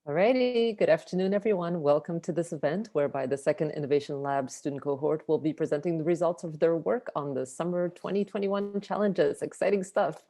Alrighty, good afternoon, everyone. Welcome to this event whereby the second Innovation Lab student cohort will be presenting the results of their work on the summer 2021 challenges. Exciting stuff.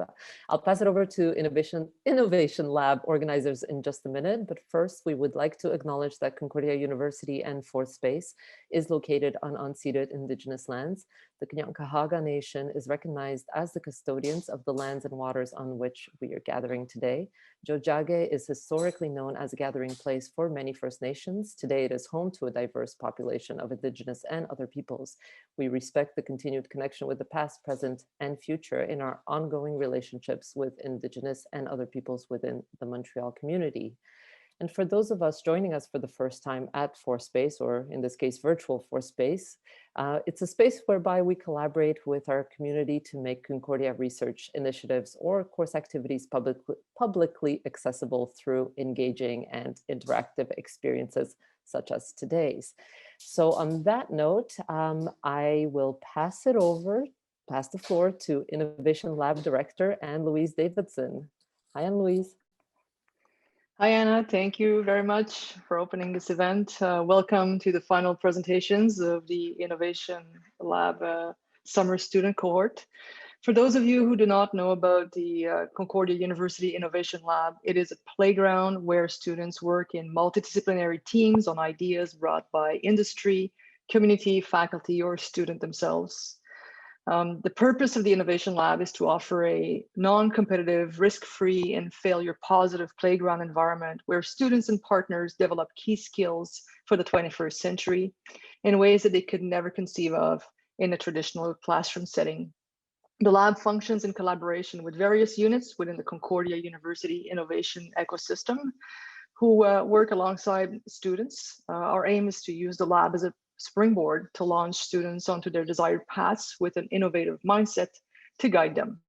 I'll pass it over to Innovation Lab organizers in just a minute, but first we would like to acknowledge that Concordia University and Fourth Space is located on unceded Indigenous lands. The Kanien'kehá:ka Nation is recognized as the custodians of the lands and waters on which we are gathering today. Tiohtià:ke is historically known as a gathering place for many First Nations. Today, it is home to a diverse population of Indigenous and other peoples. We respect the continued connection with the past, present, and future in our ongoing relationships with Indigenous and other peoples within the Montreal community. And for those of us joining us for the first time at ForSpace, or in this case, virtual ForSpace, it's a space whereby we collaborate with our community to make Concordia research initiatives or course activities publicly accessible through engaging and interactive experiences such as today's. So on that note, I will pass the floor to Innovation Lab Director Anne-Louise Davidson. Hi, Anne-Louise. Hi, Anna. Thank you very much for opening this event. Welcome to the final presentations of the Innovation Lab summer student cohort. For those of you who do not know about the Concordia University Innovation Lab, it is a playground where students work in multidisciplinary teams on ideas brought by industry, community, faculty, or student themselves. The purpose of the Innovation Lab is to offer a non-competitive, risk-free, and failure-positive playground environment where students and partners develop key skills for the 21st century in ways that they could never conceive of in a traditional classroom setting. The lab functions in collaboration with various units within the Concordia University Innovation ecosystem who work alongside students. Our aim is to use the lab as a springboard to launch students onto their desired paths with an innovative mindset to guide them.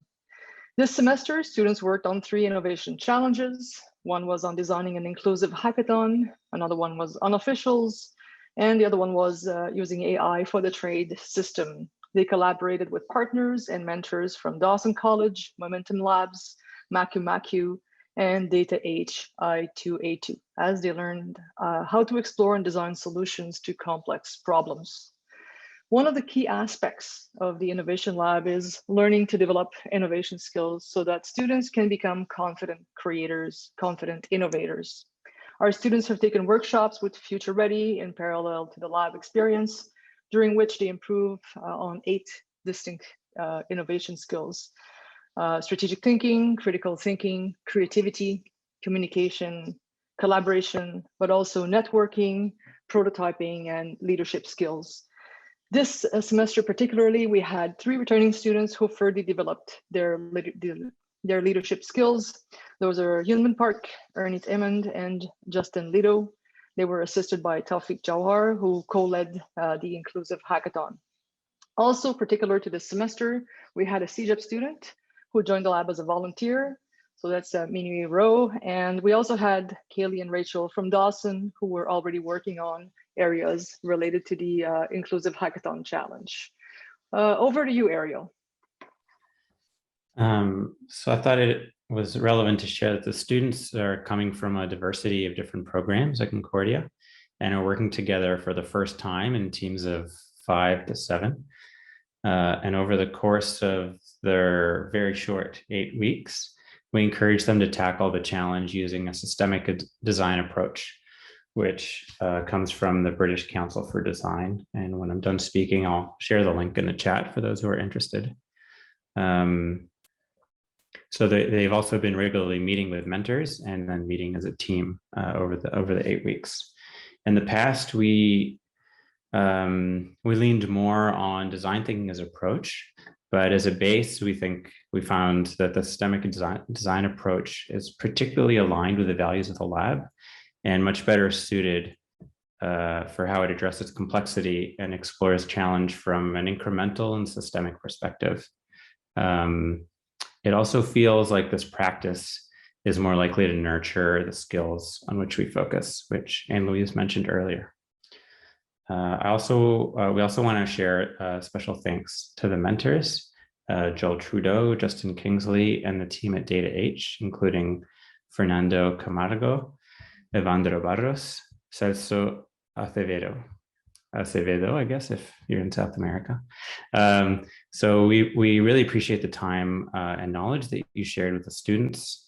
This semester, students worked on 3 innovation challenges. One was on designing an inclusive hackathon, another one was unofficials, and the other one was using AI for the trade system. They collaborated with partners and mentors from Dawson College, Momentum Labs, Maku, and Data I2A2 as they learned how to explore and design solutions to complex problems. One of the key aspects of the Innovation Lab is learning to develop innovation skills so that students can become confident creators, confident innovators. Our students have taken workshops with Future Ready in parallel to the lab experience, during which they improve on 8 distinct innovation skills. Strategic thinking, critical thinking, creativity, communication, collaboration, but also networking, prototyping, and leadership skills. This semester particularly, we had 3 returning students who further developed their leadership skills. Those are Yunman Park, Ernest Emmond, and Justin Lido. They were assisted by Taufik Jawhar, who co-led the Inclusive Hackathon. Also particular to this semester, we had a CEGEP student who joined the lab as a volunteer. So that's Minui Rowe. And we also had Kaylee and Rachel from Dawson who were already working on areas related to the Inclusive Hackathon Challenge. Over to you, Ariel. So I thought it was relevant to share that the students are coming from a diversity of different programs at Concordia and are working together for the first time in teams of 5 to 7. And over the course of their very short 8 weeks, we encourage them to tackle the challenge using a systemic design approach, which comes from the British Council for Design. And when I'm done speaking, I'll share the link in the chat for those who are interested. So they've also been regularly meeting with mentors and then meeting as a team over the 8 weeks. In the past, we leaned more on design thinking as approach, but as a base, we found that the systemic design approach is particularly aligned with the values of the lab and much better suited for how it addresses complexity and explores challenge from an incremental and systemic perspective. It also feels like this practice is more likely to nurture the skills on which we focus, which Anne-Louise mentioned earlier. We also want to share special thanks to the mentors, Joel Trudeau, Justin Kingsley, and the team at Data H, including Fernando Camargo. Evandro Barros, Celso Acevedo, I guess, if you're in South America. So we really appreciate the time and knowledge that you shared with the students.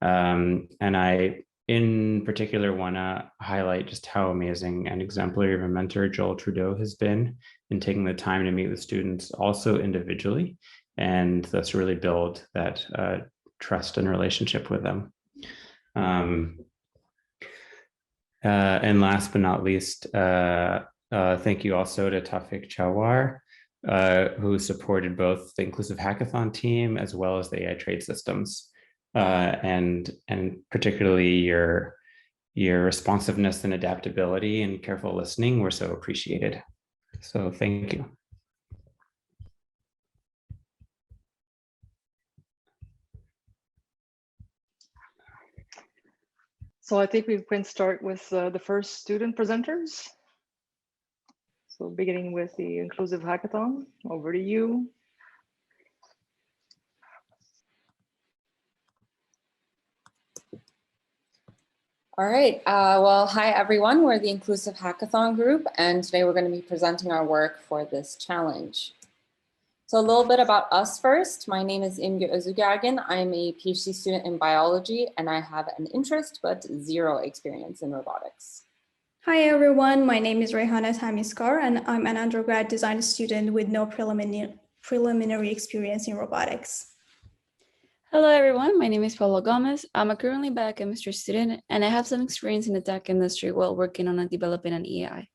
And I, in particular, want to highlight just how amazing and exemplary of a mentor Joel Trudeau has been in taking the time to meet with students also individually, and thus really build that trust and relationship with them. And last but not least, thank you also to Tafik Chawar, who supported both the Inclusive Hackathon team as well as the AI trade systems. And particularly your responsiveness and adaptability and careful listening were so appreciated. So thank you. So I think we can start with the first student presenters. So beginning with the Inclusive Hackathon, over to you. All right, well, hi everyone, we're the Inclusive Hackathon group, and today we're going to be presenting our work for this challenge. So a little bit about us first. My name is Imge Özügergin. I'm a PhD student in biology, and I have an interest but zero experience in robotics. Hi everyone, my name is Reyhana Tamiskar, and I'm an undergrad design student with no preliminary experience in robotics. Hello everyone, my name is Paulo Gomez. I'm a currently biochemistry student and I have some experience in the tech industry while working on developing an AI.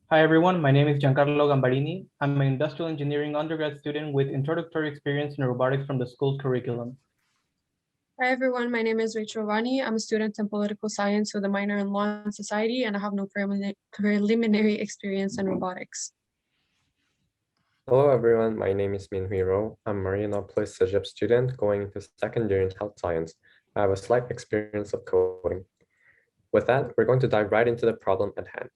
Hi everyone, my name is Giancarlo Gambarini. I'm an industrial engineering undergrad student with introductory experience in robotics from the school's curriculum. Hi everyone, my name is Rachel Rani. I'm a student in political science with a minor in law and society, and I have no preliminary experience in robotics. Hello everyone, my name is Min Hui Ro. I'm a Marianopolis CEGEP student going into second year in health science. I have a slight experience of coding. With that, we're going to dive right into the problem at hand.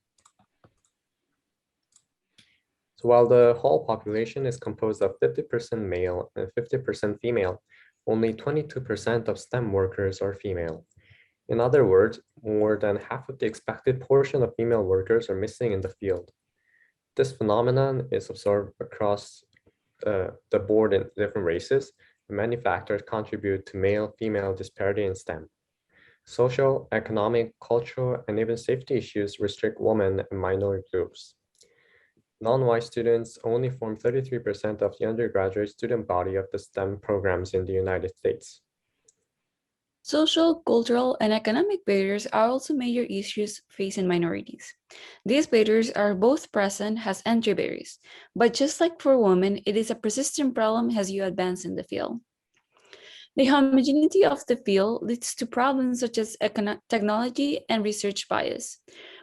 So while the whole population is composed of 50% male and 50% female, only 22% of STEM workers are female. In other words, more than half of the expected portion of female workers are missing in the field. This phenomenon is observed across the board in different races, and many factors contribute to male-female disparity in STEM. Social, economic, cultural, and even safety issues restrict women and minority groups. Non-white students only form 33% of the undergraduate student body of the STEM programs in the United States. Social, cultural, and economic barriers are also major issues facing minorities. These barriers are both present as entry barriers, but just like for women, it is a persistent problem as you advance in the field. The homogeneity of the field leads to problems such as technology and research bias.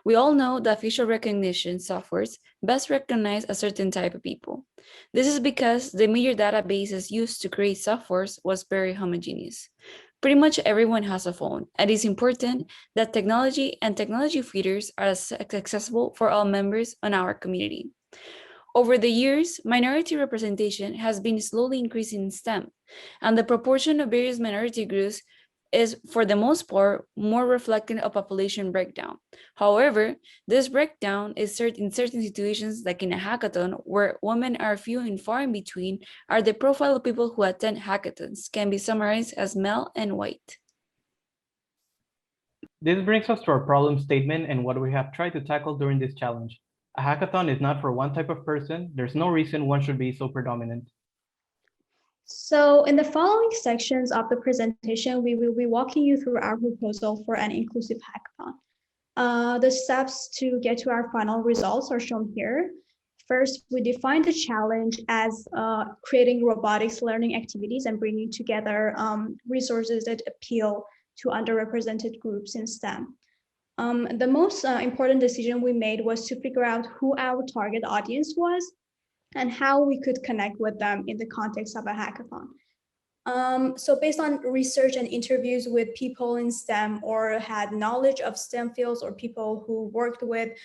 We all know that facial recognition softwares best recognize a certain type of people. This is because the major databases used to create softwares was very homogeneous. Pretty much everyone has a phone, and it's important that technology and technology feeders are accessible for all members on our community. Over the years, minority representation has been slowly increasing in STEM, and the proportion of various minority groups is, for the most part, more reflecting a population breakdown. However, this breakdown is in certain situations, like in a hackathon, where women are few and far in between, are the profile of people who attend hackathons can be summarized as male and white. This brings us to our problem statement and what we have tried to tackle during this challenge. A hackathon is not for one type of person. There's no reason one should be so predominant. So in the following sections of the presentation, we will be walking you through our proposal for an inclusive hackathon. The steps to get to our final results are shown here. First, we define the challenge as creating robotics learning activities and bringing together resources that appeal to underrepresented groups in STEM. The most important decision we made was to figure out who our target audience was and how we could connect with them in the context of a hackathon. So based on research and interviews with people in STEM or had knowledge of STEM fields or people who worked with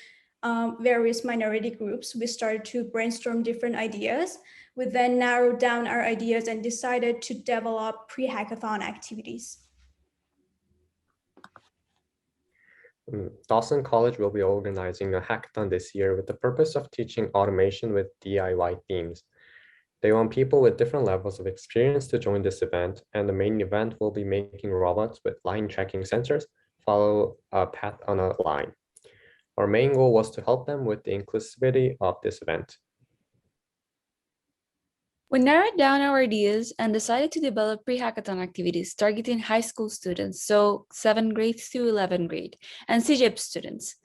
various minority groups, we started to brainstorm different ideas. We then narrowed down our ideas and decided to develop pre-hackathon activities. Dawson College will be organizing a hackathon this year with the purpose of teaching automation with DIY themes. They want people with different levels of experience to join this event, and the main event will be making robots with line tracking sensors follow a path on a line. Our main goal was to help them with the inclusivity of this event. We narrowed down our ideas and decided to develop pre-hackathon activities targeting high school students, so 7th grade to 11th grade, and CGIP students.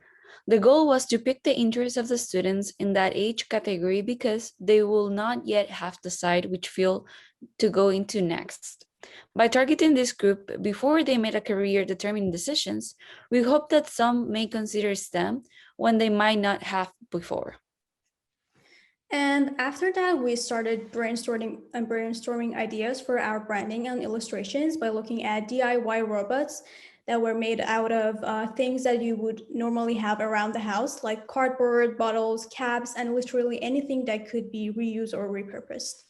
The goal was to pick the interest of the students in that age category because they will not yet have to decide which field to go into next. By targeting this group before they made a career-determining decisions, we hope that some may consider STEM when they might not have before. And after that, we started brainstorming ideas for our branding and illustrations by looking at DIY robots that were made out of things that you would normally have around the house, like cardboard, bottles, caps, and literally anything that could be reused or repurposed.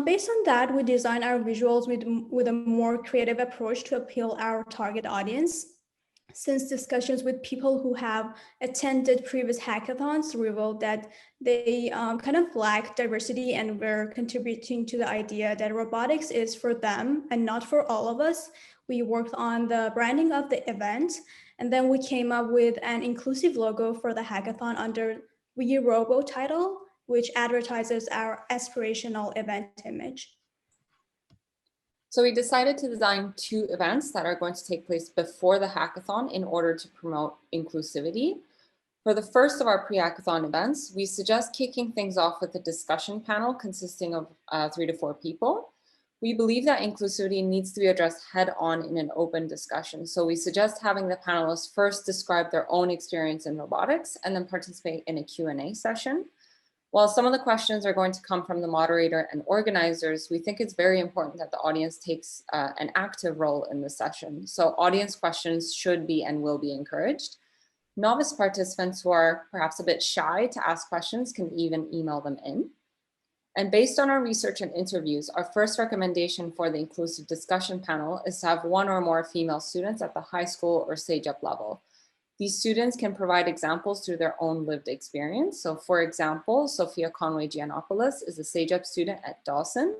Based on that, we designed our visuals with a more creative approach to appeal our target audience. Since discussions with people who have attended previous hackathons revealed that they kind of lack diversity and were contributing to the idea that robotics is for them and not for all of us, we worked on the branding of the event, and then we came up with an inclusive logo for the hackathon under We Robo title, which advertises our aspirational event image. So we decided to design 2 events that are going to take place before the hackathon in order to promote inclusivity. For the first of our pre-hackathon events, we suggest kicking things off with a discussion panel consisting of 3 to 4 people. We believe that inclusivity needs to be addressed head-on in an open discussion. So we suggest having the panelists first describe their own experience in robotics and then participate in a Q&A session. While some of the questions are going to come from the moderator and organizers, we think it's very important that the audience takes an active role in the session. So audience questions should be and will be encouraged. Novice participants who are perhaps a bit shy to ask questions can even email them in. And based on our research and interviews, our first recommendation for the inclusive discussion panel is to have 1 or more female students at the high school or SAGEP level. These students can provide examples through their own lived experience. So for example, Sophia Conway Giannopoulos is a SAGEP student at Dawson,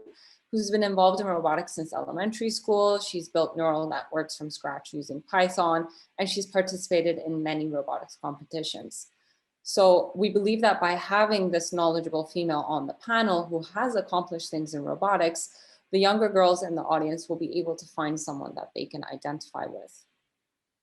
who's been involved in robotics since elementary school. She's built neural networks from scratch using Python, and she's participated in many robotics competitions. So we believe that by having this knowledgeable female on the panel who has accomplished things in robotics, the younger girls in the audience will be able to find someone that they can identify with.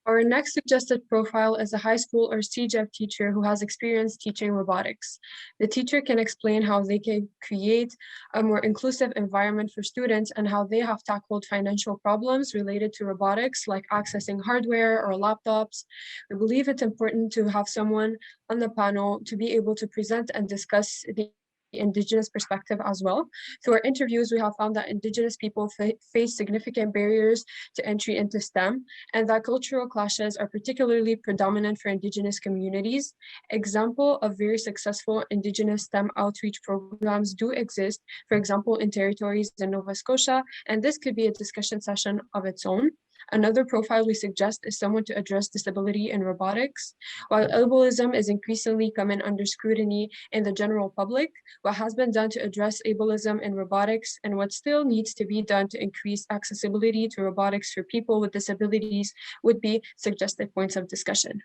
Our next suggested profile is a high school or CGEP teacher who has experience teaching robotics. The teacher can explain how they can create a more inclusive environment for students and how they have tackled financial problems related to robotics, like accessing hardware or laptops. We believe it's important to have someone on the panel to be able to present and discuss the Indigenous perspective as well. Through our interviews, we have found that Indigenous people face significant barriers to entry into STEM, and that cultural clashes are particularly predominant for Indigenous communities. Example of very successful Indigenous STEM outreach programs do exist, for example, in territories in Nova Scotia, and this could be a discussion session of its own. Another profile we suggest is someone to address disability in robotics. While ableism is increasingly coming under scrutiny in the general public, what has been done to address ableism in robotics and what still needs to be done to increase accessibility to robotics for people with disabilities would be suggested points of discussion.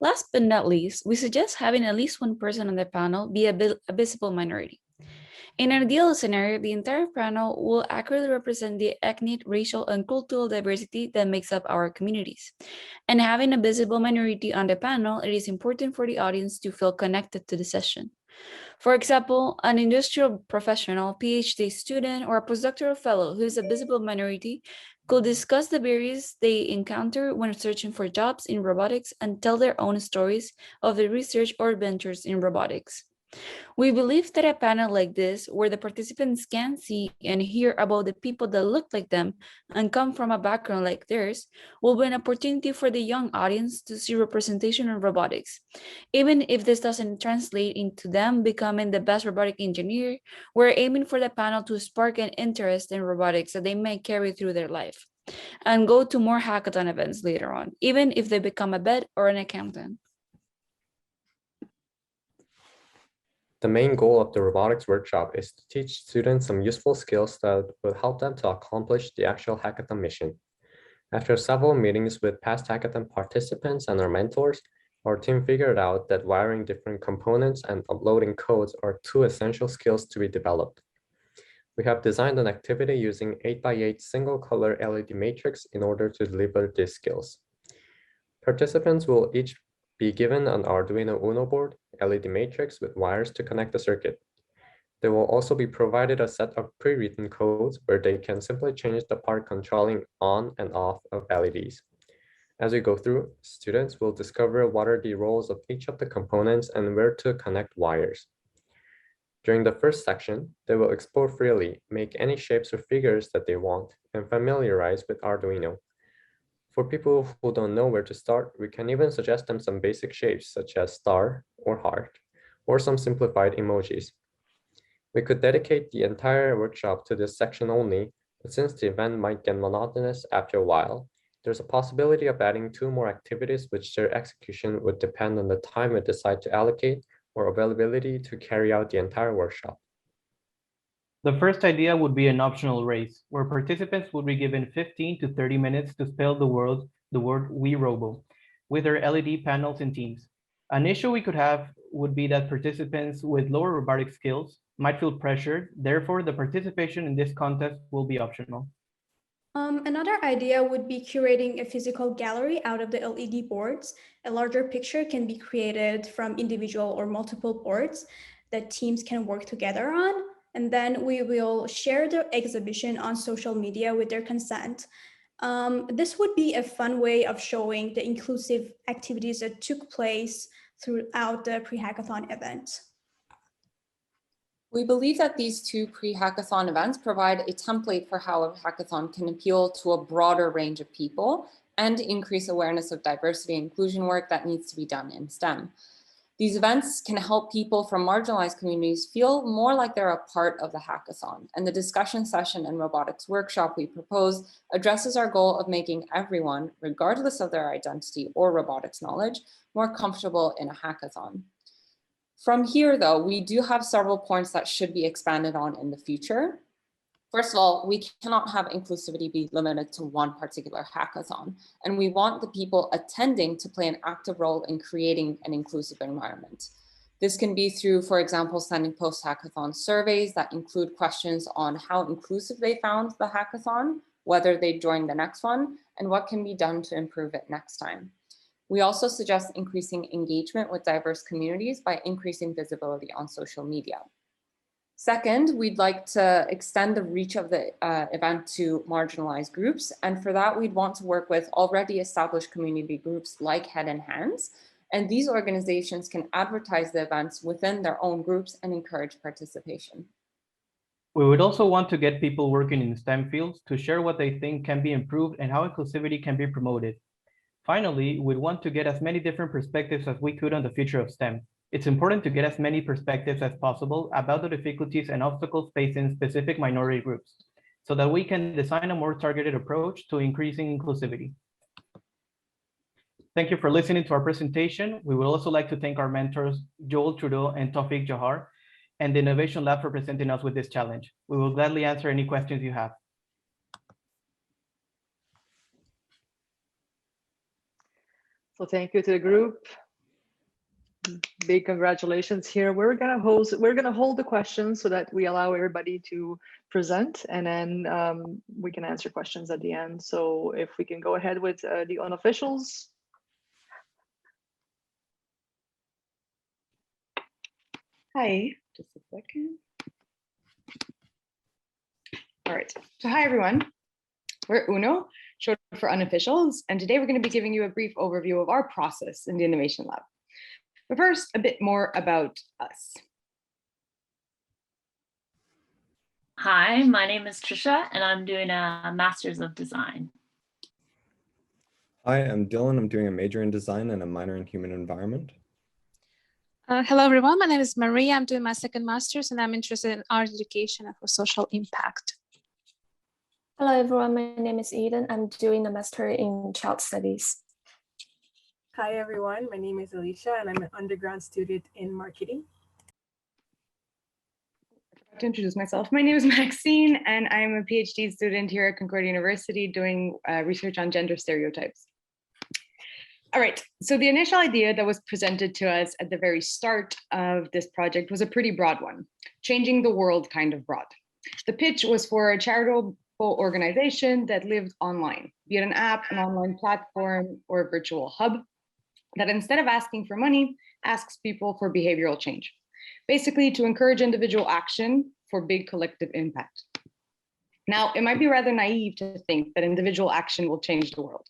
Last but not least, we suggest having at least 1 person on the panel be a visible minority. In an ideal scenario, the entire panel will accurately represent the ethnic, racial, and cultural diversity that makes up our communities. And having a visible minority on the panel, it is important for the audience to feel connected to the session. For example, an industrial professional, PhD student, or a postdoctoral fellow who is a visible minority could discuss the barriers they encounter when searching for jobs in robotics and tell their own stories of their research or adventures in robotics. We believe that a panel like this, where the participants can see and hear about the people that look like them and come from a background like theirs, will be an opportunity for the young audience to see representation in robotics. Even if this doesn't translate into them becoming the best robotic engineer, we're aiming for the panel to spark an interest in robotics that they may carry through their life. and go to more hackathon events later on, even if they become a vet or an accountant. The main goal of the robotics workshop is to teach students some useful skills that will help them to accomplish the actual hackathon mission. After several meetings with past hackathon participants and our mentors, our team figured out that wiring different components and uploading codes are two essential skills to be developed. We have designed an activity using 8x8 single color LED matrix in order to deliver these skills. Participants will each be given an Arduino Uno board, LED matrix with wires to connect the circuit. They will also be provided a set of pre-written codes where they can simply change the part controlling on and off of LEDs. As we go through, students will discover what are the roles of each of the components and where to connect wires. During the first section, they will explore freely, make any shapes or figures that they want, and familiarize with Arduino. For people who don't know where to start, we can even suggest them some basic shapes such as star or heart, or some simplified emojis. We could dedicate the entire workshop to this section only, but since the event might get monotonous after a while, there's a possibility of adding 2 more activities which their execution would depend on the time we decide to allocate or availability to carry out the entire workshop. The first idea would be an optional race, where participants would be given 15 to 30 minutes to spell the word "we robo" with their LED panels and teams. An issue we could have would be that participants with lower robotic skills might feel pressured, therefore the participation in this contest will be optional. Another idea would be curating a physical gallery out of the LED boards. A larger picture can be created from individual or multiple boards that teams can work together on. And then we will share the exhibition on social media with their consent. This would be a fun way of showing the inclusive activities that took place throughout the pre-hackathon event. We believe that these 2 pre-hackathon events provide a template for how a hackathon can appeal to a broader range of people and increase awareness of diversity and inclusion work that needs to be done in STEM. These events can help people from marginalized communities feel more like they're a part of the hackathon, and the discussion session and robotics workshop we propose addresses our goal of making everyone, regardless of their identity or robotics knowledge, more comfortable in a hackathon. From here, though, we do have several points that should be expanded on in the future. First of all, we cannot have inclusivity be limited to one particular hackathon, and we want the people attending to play an active role in creating an inclusive environment. This can be through, for example, sending post-hackathon surveys that include questions on how inclusive they found the hackathon, whether they joined the next one, and what can be done to improve it next time. We also suggest increasing engagement with diverse communities by increasing visibility on social media. Second, we'd like to extend the reach of the event to marginalized groups. And for that, we'd want to work with already established community groups like Head and Hands. And these organizations can advertise the events within their own groups and encourage participation. We would also want to get people working in STEM fields to share what they think can be improved and how inclusivity can be promoted. Finally, we'd want to get as many different perspectives as we could on the future of STEM. It's important to get as many perspectives as possible about the difficulties and obstacles facing specific minority groups, so that we can design a more targeted approach to increasing inclusivity. Thank you for listening to our presentation. We would also like to thank our mentors, Joel Trudeau and Tawfiq Johar, and the Innovation Lab for presenting us with this challenge. We will gladly answer any questions you have. So thank you to the group. Big congratulations here. We're gonna hold the questions so that we allow everybody to present, and then we can answer questions at the end. So if we can go ahead with the unofficials. Hi, just a second. All right, so hi everyone. We're UNO, short for unofficials, and today we're going to be giving you a brief overview of our process in the Innovation Lab. But first, a bit more about us. Hi, my name is Trisha, and I'm doing a Master's of Design. Hi, I'm Dylan. I'm doing a major in design and a minor in human environment. Hello, everyone. My name is Maria. I'm doing my second master's, and I'm interested in art education and for social impact. Hello everyone, my name is Eden. I'm doing a master in child studies. Hi everyone, my name is Alicia and I'm an undergrad student in marketing. To introduce myself, my name is Maxine and I'm a PhD student here at Concordia University doing research on gender stereotypes. All right, so the initial idea that was presented to us at the very start of this project was a pretty broad one, changing the world kind of broad. The pitch was for a charitable organization that lived online, be it an app, an online platform, or a virtual hub, that instead of asking for money, asks people for behavioral change. Basically, to encourage individual action for big collective impact. Now, it might be rather naive to think that individual action will change the world.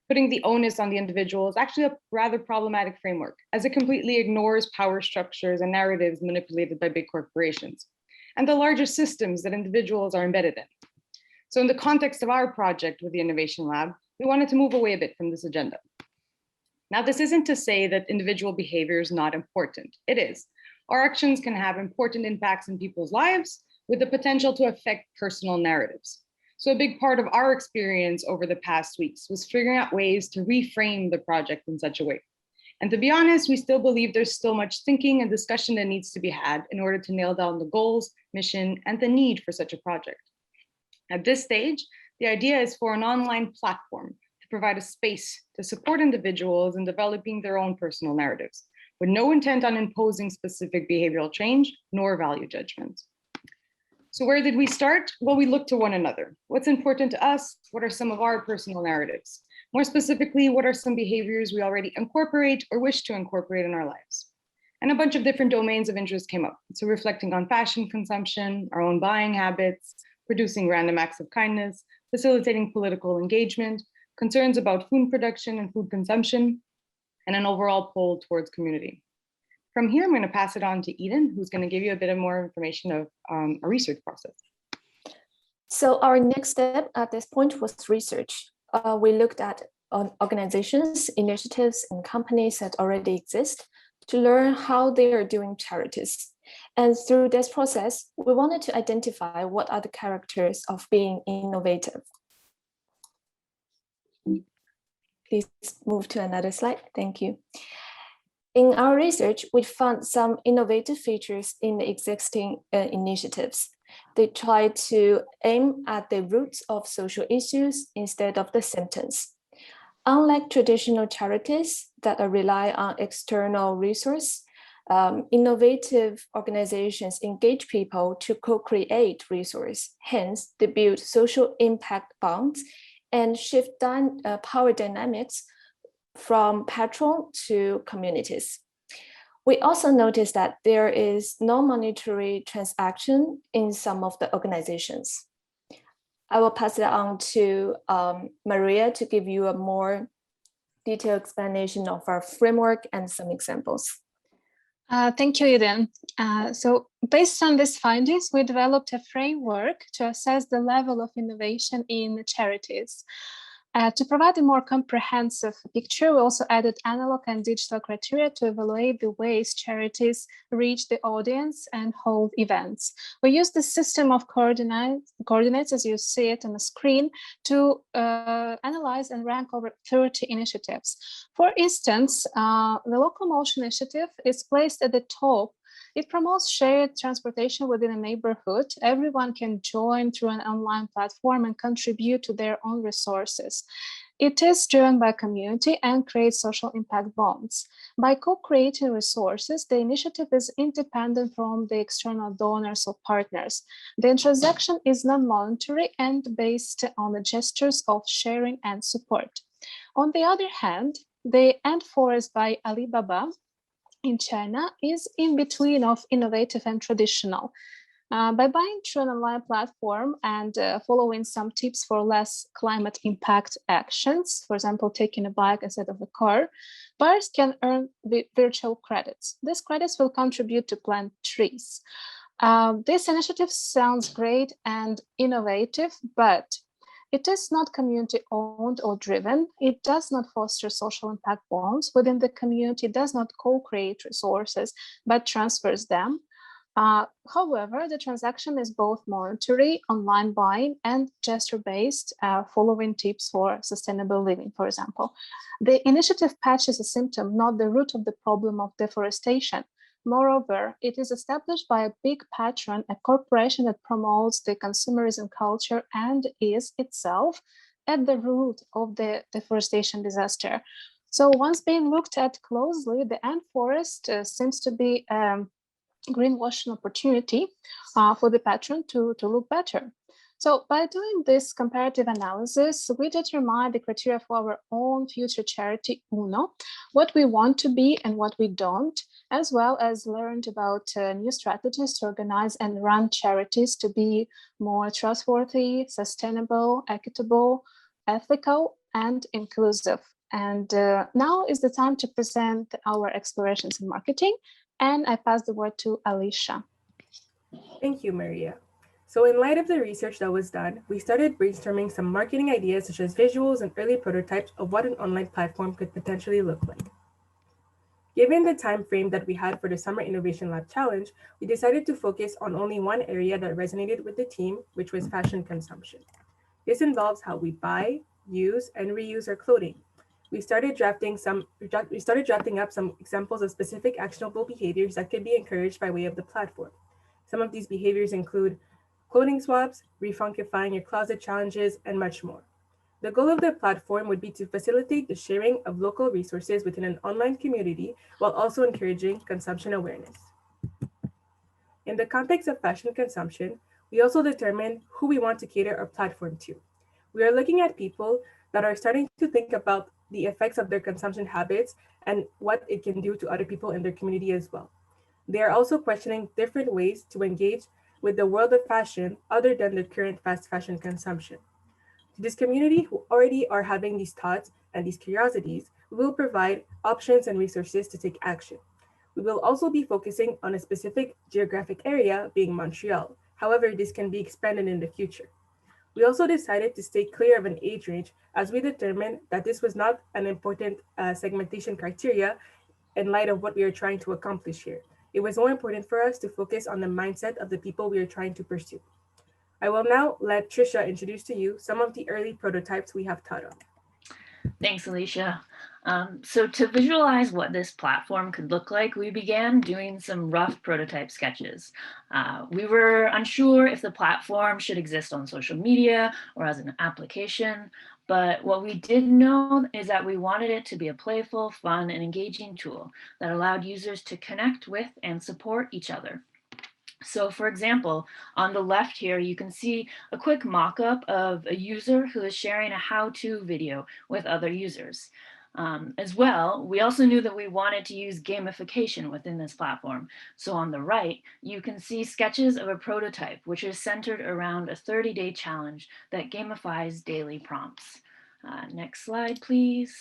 Putting the onus on the individual is actually a rather problematic framework, as it completely ignores power structures and narratives manipulated by big corporations, and the larger systems that individuals are embedded in. So in the context of our project with the Innovation Lab, we wanted to move away a bit from this agenda. Now, this isn't to say that individual behavior is not important. It is. Our actions can have important impacts in people's lives with the potential to affect personal narratives. So a big part of our experience over the past weeks was figuring out ways to reframe the project in such a way. And to be honest, we still believe there's still much thinking and discussion that needs to be had in order to nail down the goals, mission, and the need for such a project. At this stage, the idea is for an online platform to provide a space to support individuals in developing their own personal narratives, with no intent on imposing specific behavioral change nor value judgments. So where did we start? Well, we looked to one another. What's important to us? What are some of our personal narratives? More specifically, what are some behaviors we already incorporate or wish to incorporate in our lives? And a bunch of different domains of interest came up. So reflecting on fashion consumption, our own buying habits, producing random acts of kindness, facilitating political engagement, concerns about food production and food consumption, and an overall pull towards community. From here, I'm going to pass it on to Eden, who's going to give you a bit of more information of our research process. So our next step at this point was research. We looked at organizations, initiatives, and companies that already exist to learn how they are doing charities. And through this process, we wanted to identify what are the characters of being innovative. Please move to another slide. Thank you. In our research, we found some innovative features in the existing initiatives. They try to aim at the roots of social issues instead of the symptoms. Unlike traditional charities that rely on external resources, innovative organizations engage people to co-create resources. Hence, they build social impact bonds and shift power dynamics from patron to communities. We also noticed that there is no monetary transaction in some of the organizations. I will pass it on to Maria to give you a more detailed explanation of our framework and some examples. Thank you, Eden. So based on these findings, we developed a framework to assess the level of innovation in charities. To provide a more comprehensive picture, we also added analog and digital criteria to evaluate the ways charities reach the audience and hold events. We use the system of coordinates, as you see it on the screen, to analyze and rank over 30 initiatives. For instance, the Locomotion Initiative is placed at the top. It promotes shared transportation within a neighborhood. Everyone can join through an online platform and contribute to their own resources. It is driven by community and creates social impact bonds. By co-creating resources, the initiative is independent from the external donors or partners. The transaction is non-monetary and based on the gestures of sharing and support. On the other hand, the Ant Forest by Alibaba in China is in between of innovative and traditional. By buying through an online platform and following some tips for less climate impact actions, for example, taking a bike instead of a car, buyers can earn virtual credits. These credits will contribute to plant trees. This initiative sounds great and innovative, but it is not community owned or driven. It does not foster social impact bonds within the community, does not co-create resources, but transfers them. However, the transaction is both monetary, online buying, and gesture-based, following tips for sustainable living, for example. The initiative patches a symptom, not the root of the problem of deforestation. Moreover, it is established by a big patron, a corporation that promotes the consumerism culture and is itself at the root of the deforestation disaster. So once being looked at closely, the ant forest seems to be greenwashing opportunity for the patron to look better. So by doing this comparative analysis, we determine the criteria for our own future charity, UNO, what we want to be and what we don't, as well as learned about new strategies to organize and run charities to be more trustworthy, sustainable, equitable, ethical, and inclusive. And now is the time to present our explorations in marketing. And I pass the word to Alicia. Thank you, Maria. So in light of the research that was done, we started brainstorming some marketing ideas such as visuals and early prototypes of what an online platform could potentially look like. Given the time frame that we had for the Summer Innovation Lab Challenge, we decided to focus on only one area that resonated with the team, which was fashion consumption. This involves how we buy, use, and reuse our clothing. We started drafting up some examples of specific actionable behaviors that could be encouraged by way of the platform. Some of these behaviors include clothing swaps, refunkifying your closet challenges, and much more. The goal of the platform would be to facilitate the sharing of local resources within an online community while also encouraging consumption awareness. In the context of fashion consumption, we also determine who we want to cater our platform to. We are looking at people that are starting to think about the effects of their consumption habits and what it can do to other people in their community as well. They are also questioning different ways to engage with the world of fashion other than the current fast fashion consumption. To this community who already are having these thoughts and these curiosities, we will provide options and resources to take action. We will also be focusing on a specific geographic area, being Montreal. However, this can be expanded in the future. We also decided to stay clear of an age range as we determined that this was not an important segmentation criteria in light of what we are trying to accomplish here. It was more important for us to focus on the mindset of the people we are trying to pursue. I will now let Trisha introduce to you some of the early prototypes we have thought of. Thanks, Alicia. So to visualize what this platform could look like, we began doing some rough prototype sketches. We were unsure if the platform should exist on social media or as an application, but what we did know is that we wanted it to be a playful, fun, and engaging tool that allowed users to connect with and support each other. So for example, on the left here, you can see a quick mock-up of a user who is sharing a how-to video with other users. As well, we also knew that we wanted to use gamification within this platform. So on the right, you can see sketches of a prototype, which is centered around a 30-day challenge that gamifies daily prompts. Next slide, please.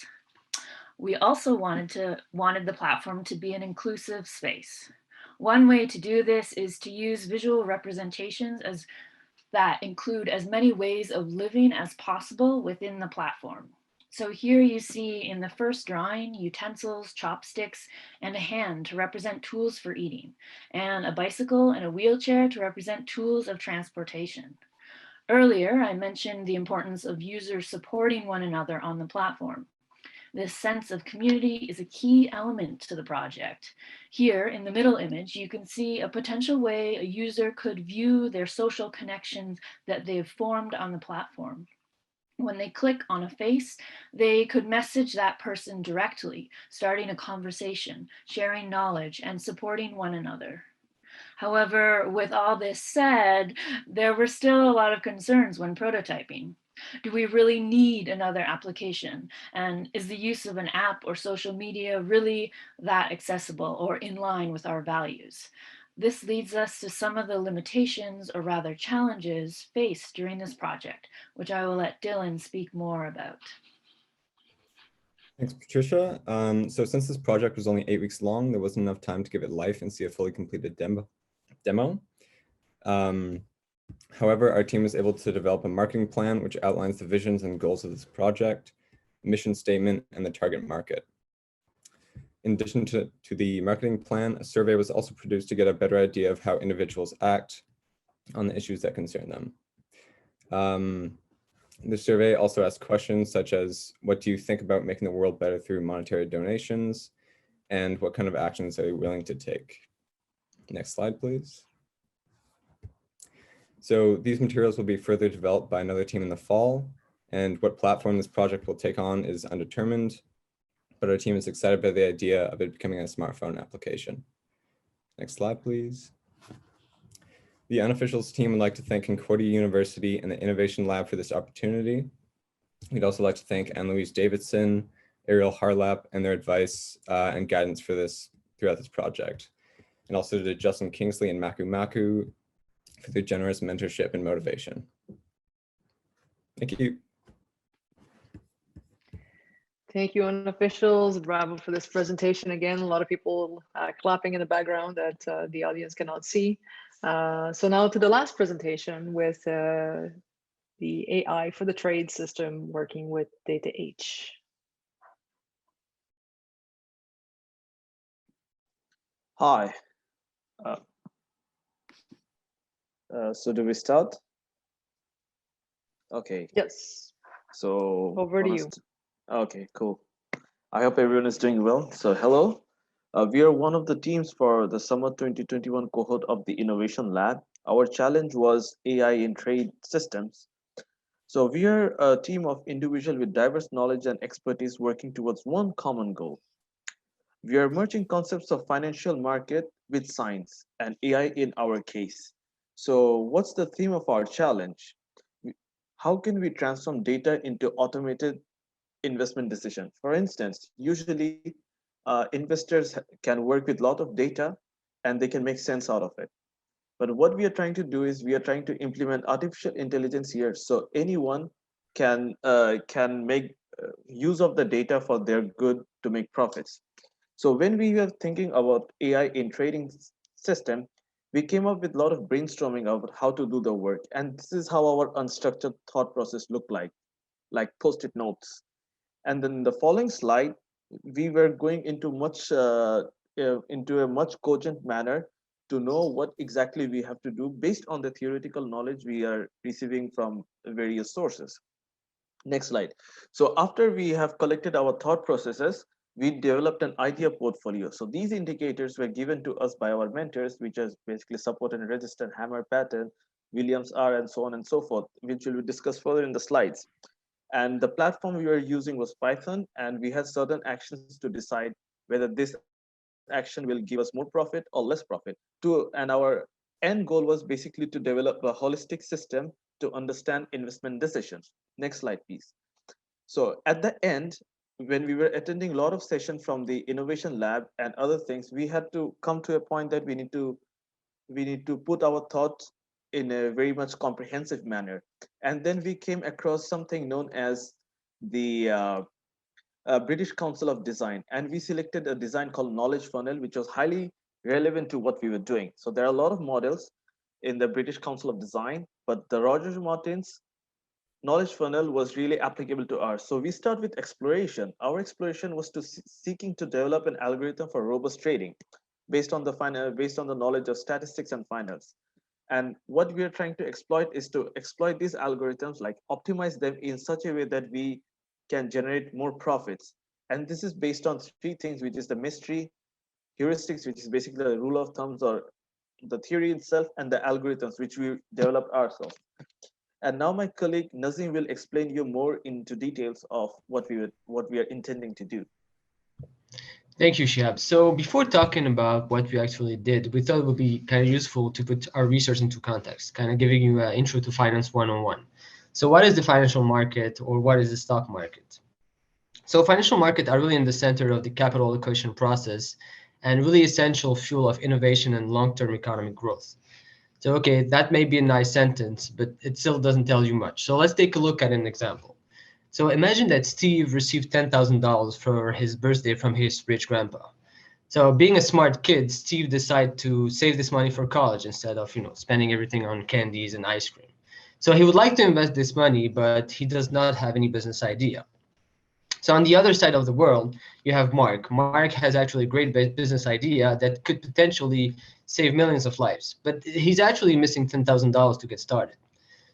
We also wanted the platform to be an inclusive space. One way to do this is to use visual representations that include as many ways of living as possible within the platform. So here you see in the first drawing, utensils, chopsticks, and a hand to represent tools for eating, and a bicycle and a wheelchair to represent tools of transportation. Earlier, I mentioned the importance of users supporting one another on the platform. This sense of community is a key element to the project. Here in the middle image, you can see a potential way a user could view their social connections that they've formed on the platform. When they click on a face, they could message that person directly, starting a conversation, sharing knowledge, and supporting one another. However, with all this said, there were still a lot of concerns when prototyping. Do we really need another application? And is the use of an app or social media really that accessible or in line with our values? This leads us to some of the limitations, or rather challenges, faced during this project, which I will let Dylan speak more about. Thanks, Patricia. So since this project was only 8 weeks long, there wasn't enough time to give it life and see a fully completed demo. However, our team was able to develop a marketing plan which outlines the visions and goals of this project, the mission statement, and the target market. In addition to the marketing plan, a survey was also produced to get a better idea of how individuals act on the issues that concern them. The survey also asked questions such as, what do you think about making the world better through monetary donations? And what kind of actions are you willing to take? Next slide, please. So these materials will be further developed by another team in the fall, and what platform this project will take on is undetermined, but our team is excited by the idea of it becoming a smartphone application. Next slide, please. The unofficials team would like to thank Concordia University and the Innovation Lab for this opportunity. We'd also like to thank Anne-Louise Davidson, Ariel Harlap, and their advice and guidance for this throughout this project. And also to Justin Kingsley and Maku Maku for their generous mentorship and motivation. Thank you. Thank you, unofficials. Bravo for this presentation. Again, a lot of people clapping in the background that the audience cannot see. So now to the last presentation with the AI for the trade system working with Data H. Hi. So do we start? Okay. Yes. So over to you. Okay, cool. I hope everyone is doing well. So hello. We are one of the teams for the summer 2021 cohort of the Innovation Lab. Our challenge was AI in trade systems. So we are a team of individuals with diverse knowledge and expertise working towards one common goal. We are merging concepts of financial market with science and AI in our case. So what's the theme of our challenge? How can we transform data into automated investment decision? For instance, usually investors can work with a lot of data and they can make sense out of it. But what we are trying to do is we are trying to implement artificial intelligence here, so anyone can make use of the data for their good to make profits. So when we were thinking about AI in trading system, we came up with a lot of brainstorming about how to do the work. And this is how our unstructured thought process looked like post-it notes. And then the following slide, we were going into a much cogent manner to know what exactly we have to do based on the theoretical knowledge we are receiving from various sources. Next slide. So after we have collected our thought processes, we developed an idea portfolio. So these indicators were given to us by our mentors, which is basically support and resistant, hammer pattern, Williams R, and so on and so forth, which will be discussed further in the slides. And the platform we were using was Python, and we had certain actions to decide whether this action will give us more profit or less profit. And our end goal was basically to develop a holistic system to understand investment decisions. Next slide, please. So at the end, when we were attending a lot of sessions from the Innovation Lab and other things, we had to come to a point that we need to put our thoughts in a very much comprehensive manner. And then we came across something known as the British Council of Design, and we selected a design called Knowledge Funnel, which was highly relevant to what we were doing. So there are a lot of models in the British Council of Design, but the Rogers Martin's Knowledge Funnel was really applicable to ours. So we start with exploration. Our exploration was seeking to develop an algorithm for robust trading based on the knowledge of statistics and finance. And what we are trying to exploit is to exploit these algorithms, like optimize them in such a way that we can generate more profits. And this is based on three things, which is the mystery, heuristics, which is basically the rule of thumbs or the theory itself, and the algorithms, which we developed ourselves. And now my colleague Nazim will explain you more into details of what we are intending to do. Thank you, Shihab. So before talking about what we actually did, we thought it would be kind of useful to put our research into context, kind of giving you an intro to finance 101. So what is the financial market, or what is the stock market? So financial markets are really in the center of the capital allocation process and really essential fuel of innovation and long-term economic growth. So, okay, that may be a nice sentence, but it still doesn't tell you much. So let's take a look at an example. So imagine that Steve received $10,000 for his birthday from his rich grandpa. So being a smart kid, Steve decided to save this money for college instead of, spending everything on candies and ice cream. So he would like to invest this money, but he does not have any business idea. So on the other side of the world, you have Mark. Mark has actually a great business idea that could potentially save millions of lives, but he's actually missing $10,000 to get started.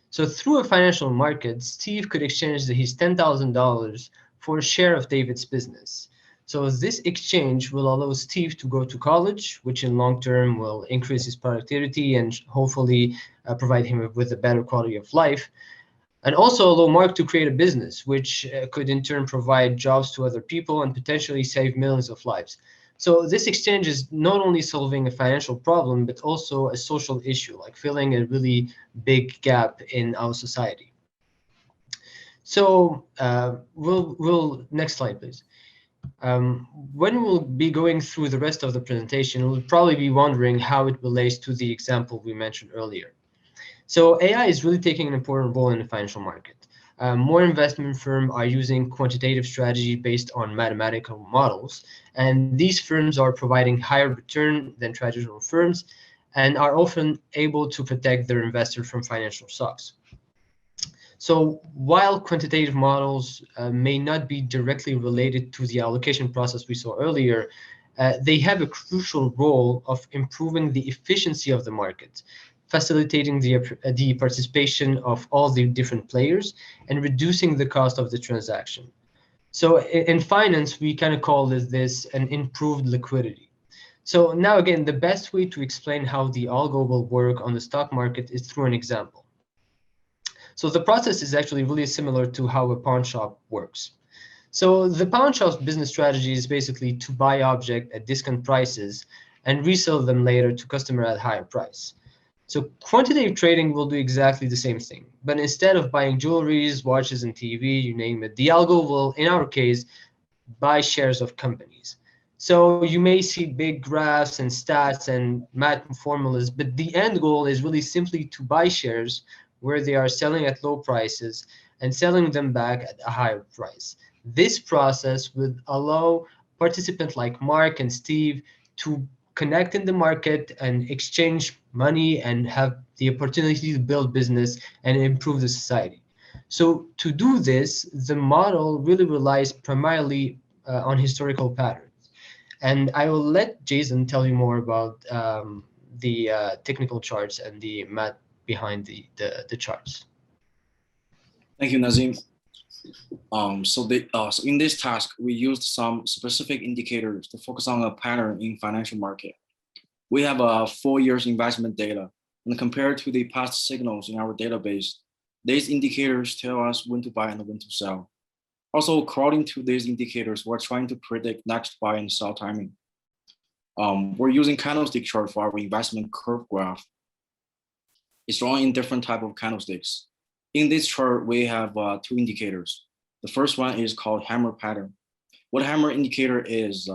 So through a financial market, Steve could exchange his $10,000 for a share of David's business. So this exchange will allow Steve to go to college, which in long term will increase his productivity and hopefully provide him with a better quality of life. And also allow Mark to create a business, which could in turn provide jobs to other people and potentially save millions of lives. So this exchange is not only solving a financial problem, but also a social issue, like filling a really big gap in our society. So next slide, please. When we'll be going through the rest of the presentation, we'll probably be wondering how it relates to the example we mentioned earlier. So AI is really taking an important role in the financial market. More investment firms are using quantitative strategy based on mathematical models, and these firms are providing higher return than traditional firms and are often able to protect their investors from financial shocks. So while quantitative models may not be directly related to the allocation process we saw earlier, they have a crucial role of improving the efficiency of the market, facilitating the participation of all the different players and reducing the cost of the transaction. So in finance, we kind of call this an improved liquidity. So now again, the best way to explain how the algo will work on the stock market is through an example. So the process is actually really similar to how a pawn shop works. So the pawn shop's business strategy is basically to buy objects at discount prices and resell them later to customer at higher price. So quantitative trading will do exactly the same thing, but instead of buying jewelries, watches, and TV, you name it, the algo will, in our case, buy shares of companies. So you may see big graphs and stats and math formulas, but the end goal is really simply to buy shares where they are selling at low prices and selling them back at a higher price. This process would allow participants like Mark and Steve to connect in the market and exchange money and have the opportunity to build business and improve the society. So to do this, the model really relies primarily on historical patterns. And I will let Jason tell you more about the technical charts and the math behind the charts. Thank you, Nazim. So in this task, we used some specific indicators to focus on a pattern in financial market. We have 4 years investment data, and compared to the past signals in our database, these indicators tell us when to buy and when to sell. Also, according to these indicators, we're trying to predict next buy and sell timing. We're using candlestick chart for our investment curve graph. It's drawn in different type of candlesticks. In this chart, we have 2 indicators. The first one is called hammer pattern. What hammer indicator is,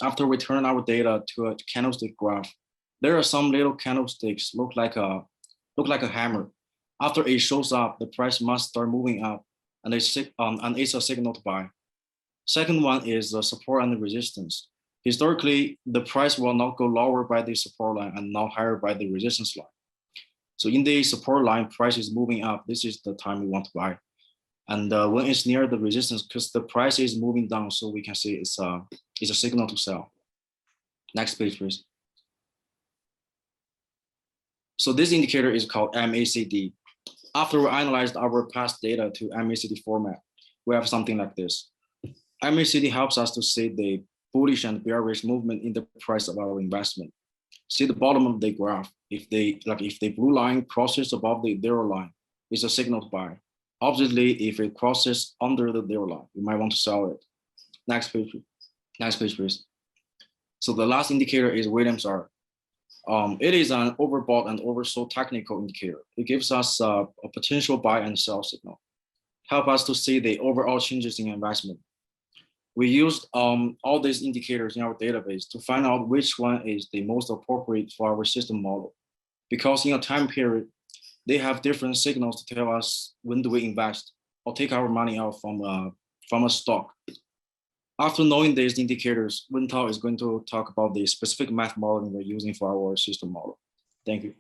after we turn our data to a candlestick graph, there are some little candlesticks look like a hammer. After it shows up, the price must start moving up, and it's a signal to buy. Second one is the support and the resistance. Historically, the price will not go lower by the support line and not higher by the resistance line. So in the support line, price is moving up. This is the time we want to buy. And when it's near the resistance, because the price is moving down, so we can see it's a signal to sell. Next page, please. So this indicator is called MACD. After we analyzed our past data to MACD format, we have something like this. MACD helps us to see the bullish and bearish movement in the price of our investment. See the bottom of the graph. If the blue line crosses above the zero line, it's a signal to buy. Obviously, if it crosses under the zero line, you might want to sell it. Next page, please. So the last indicator is Williams R. It is an overbought and oversold technical indicator. It gives us a potential buy and sell signal. Help us to see the overall changes in investment. We used all these indicators in our database to find out which one is the most appropriate for our system model. Because in a time period, they have different signals to tell us when do we invest or take our money out from a stock. After knowing these indicators, Wintao is going to talk about the specific math modeling we're using for our system model. Thank you.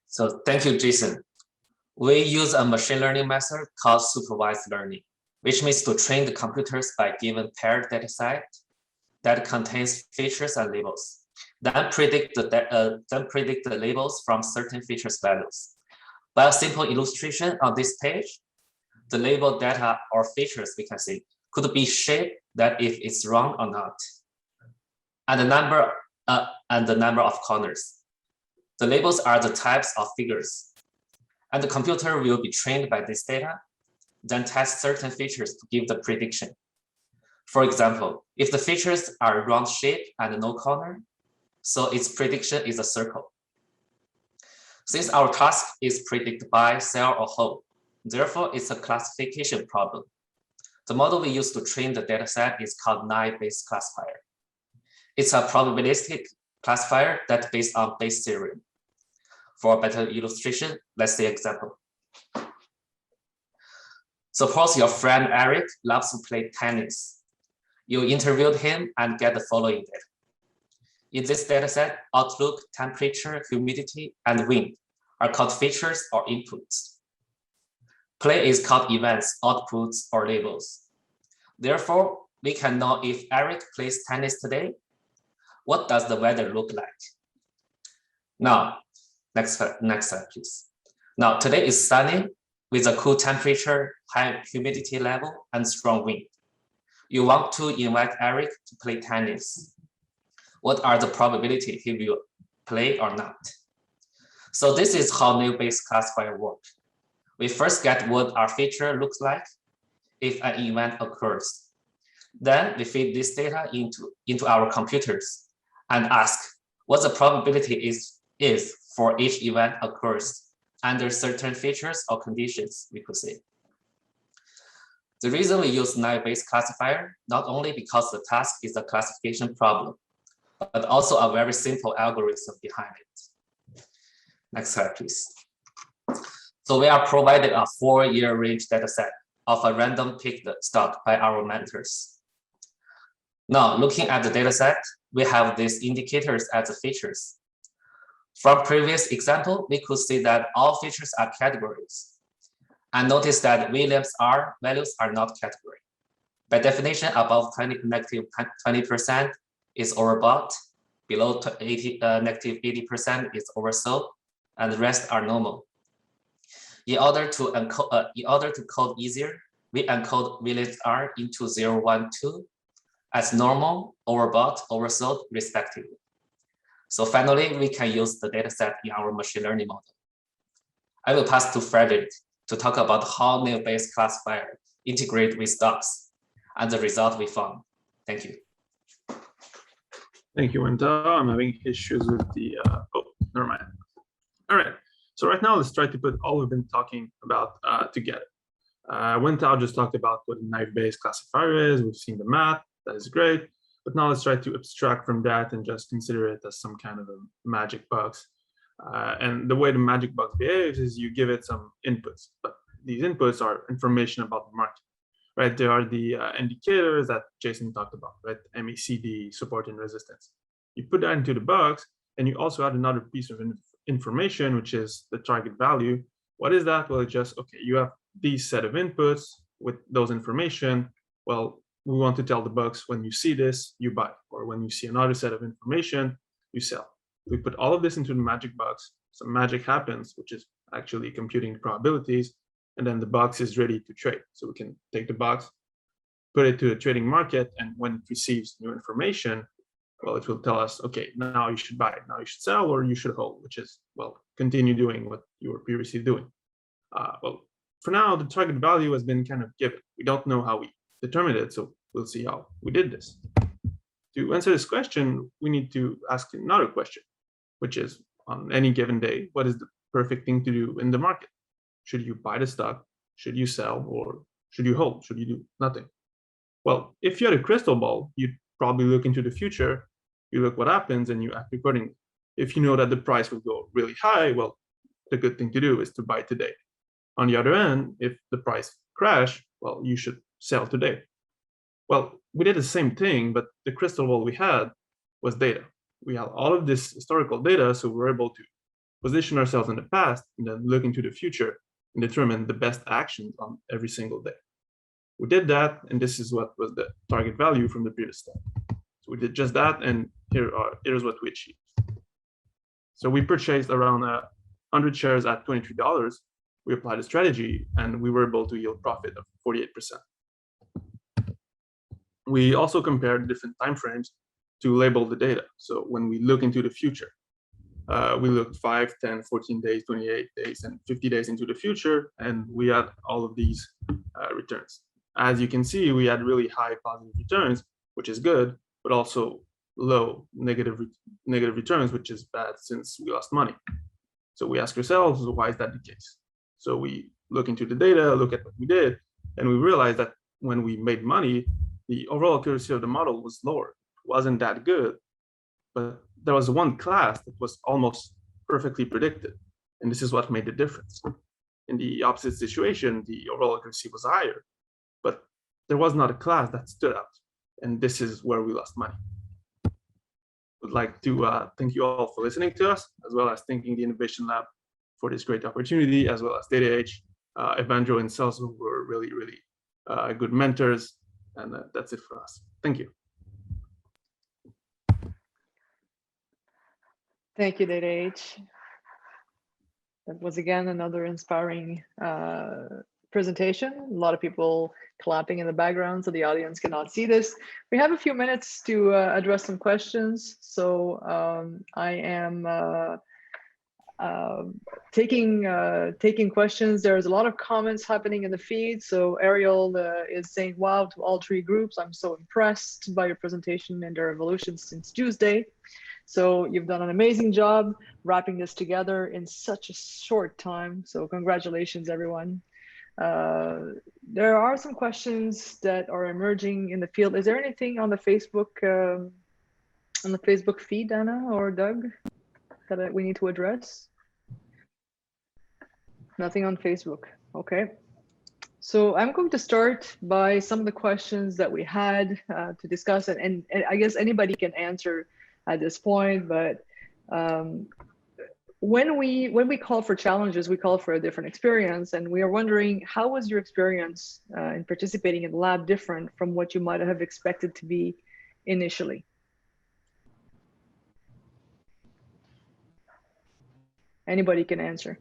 So thank you, Jason. We use a machine learning method called supervised learning. which means to train the computers by given paired data set that contains features and labels. Then predict the labels from certain features values. By a simple illustration on this page, the label data or features we can see could be shaped that if it's wrong or not, and the number of corners. The labels are the types of figures, and the computer will be trained by this data, then test certain features to give the prediction. For example, if the features are round shape and no corner, so its prediction is a circle. Since our task is predict buy, sell, or hold, therefore it's a classification problem. The model we use to train the dataset is called naive-Bayes classifier. It's a probabilistic classifier that's based on Bayes theorem. For a better illustration, let's see example. Suppose your friend Eric loves to play tennis. You interviewed him and get the following data. In this dataset, outlook, temperature, humidity, and wind are called features or inputs. Play is called events, outputs, or labels. Therefore, we can know if Eric plays tennis today, what does the weather look like? Now, next slide, please. Now, today is sunny with a cool temperature, high humidity level, and strong wind. You want to invite Eric to play tennis. What are the probability he will play or not? So this is how naive-Bayes classifier works. We first get what our feature looks like if an event occurs. Then we feed this data into our computers and ask what the probability is for each event occurs under certain features or conditions, we could say. The reason we use naive-Bayes classifier, not only because the task is a classification problem, but also a very simple algorithm behind it. Next slide, please. So we are provided a 4-year range dataset of a random picked stock by our mentors. Now, looking at the dataset, we have these indicators as the features. From previous example, we could see that all features are categories. And notice that Williams R values are not category. By definition, above negative 20% is overbought, below negative 80% is oversold, and the rest are normal. In order to code easier, we encode Williams R into 0, 1, 2 as normal, overbought, oversold, respectively. So finally, we can use the dataset in our machine learning model. I will pass to Frederick to talk about how naive-Bayes classifier integrate with stocks and the result we found. Thank you. Thank you, Wenta. I'm having issues with the, oh, never mind. All right, so right now let's try to put all we've been talking about together. Wenta just talked about what a naive-Bayes classifier is. We've seen the math, that is great. But now let's try to abstract from that and just consider it as some kind of a magic box. And the way the magic box behaves is you give it some inputs, but these inputs are information about the market, right? There are the indicators that Jason talked about, right? MACD, support and resistance. You put that into the box, and you also add another piece of information, which is the target value. What is that? Well, it's just, okay, you have these set of inputs with those information. Well, we want to tell the box when you see this, you buy, or when you see another set of information, you sell. We put all of this into the magic box. Some magic happens, which is actually computing the probabilities, and then the box is ready to trade. So we can take the box, put it to a trading market, and when it receives new information, well, it will tell us, okay, now you should buy, now you should sell, or you should hold, which is, well, continue doing what you were previously doing. Well, for now, the target value has been kind of given. We don't know how we determined it, so we'll see how we did this. To answer this question, we need to ask another question, which is, on any given day, what is the perfect thing to do in the market? Should you buy the stock? Should you sell? Or should you hold? Should you do nothing? Well, if you had a crystal ball, you'd probably look into the future, you look what happens, and you act accordingly. If you know that the price will go really high, well, the good thing to do is to buy today. On the other end, if the price crash, well, you should sell today. Well, we did the same thing, but the crystal ball we had was data. We had all of this historical data, so we're able to position ourselves in the past and then look into the future and determine the best actions on every single day. We did that, and this is what was the target value from the previous step. So we did just that, and here's what we achieved. So we purchased around 100 shares at $23. We applied a strategy, and we were able to yield profit of 48%. We also compared different timeframes to label the data. So when we look into the future, we looked 5, 10, 14 days, 28 days, and 50 days into the future, and we had all of these returns. As you can see, we had really high positive returns, which is good, but also low negative returns, which is bad since we lost money. So we ask ourselves, why is that the case? So we look into the data, look at what we did, and we realized that when we made money, the overall accuracy of the model was lower. It wasn't that good, but there was one class that was almost perfectly predicted, and this is what made the difference. In the opposite situation, the overall accuracy was higher, but there was not a class that stood out, and this is where we lost money. Would like to thank you all for listening to us, as well as thanking the Innovation Lab for this great opportunity, as well as DataH, Evandro and Celso, who were really, really good mentors. And that's it for us. Thank you. Thank you, DataH. That was again another inspiring presentation. A lot of people clapping in the background, so the audience cannot see this. We have a few minutes to address some questions. So I am taking questions. There's a lot of comments happening in the feed. So Ariel is saying, wow, to all three groups. I'm so impressed by your presentation and their evolution since Tuesday. So you've done an amazing job wrapping this together in such a short time. So congratulations, everyone. There are some questions that are emerging in the field. Is there anything on the Facebook feed, Anna or Doug, that we need to address? Nothing on Facebook. Okay. So I'm going to start by some of the questions that we had to discuss, and I guess anybody can answer at this point, but when we call for challenges, we call for a different experience, and we are wondering, how was your experience in participating in the lab different from what you might have expected to be initially? Anybody can answer.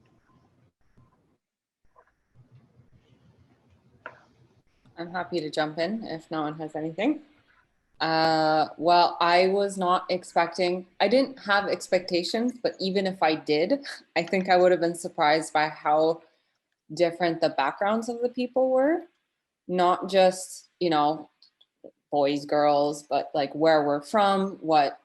I'm happy to jump in if no one has anything. Well, I was not expecting, I didn't have expectations, but even if I did, I think I would have been surprised by how different the backgrounds of the people were. Not just, you know, boys, girls, but like where we're from, what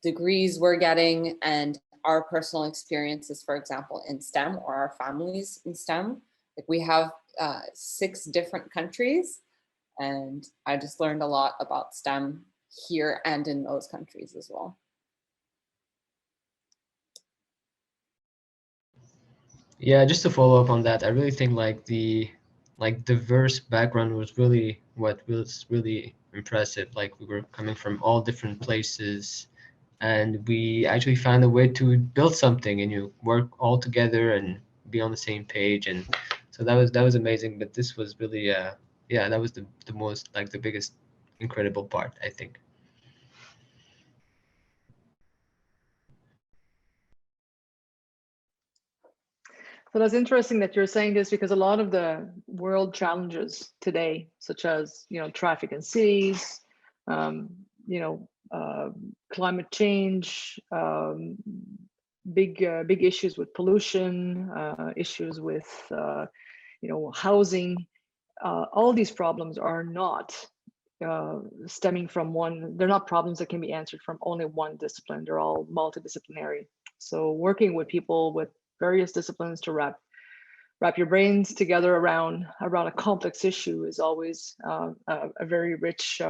degrees we're getting, and our personal experiences, for example, in STEM, or our families in STEM. Like we have 6 different countries, and I just learned a lot about STEM here and in those countries as well. Yeah, just to follow up on that, I really think like the diverse background was really what was really impressive. Like we were coming from all different places, and we actually found a way to build something, and you work all together and be on the same page. And so that was amazing. But this was really yeah, that was the most, like, the biggest incredible part, I think. So that's interesting that you're saying this, because a lot of the world challenges today, such as, you know, traffic in cities, you know, climate change, big issues with pollution, issues with you know, housing. All these problems are not stemming from one. They're not problems that can be answered from only one discipline. They're all multidisciplinary. So working with people with various disciplines to wrap your brains together around a complex issue is always a very rich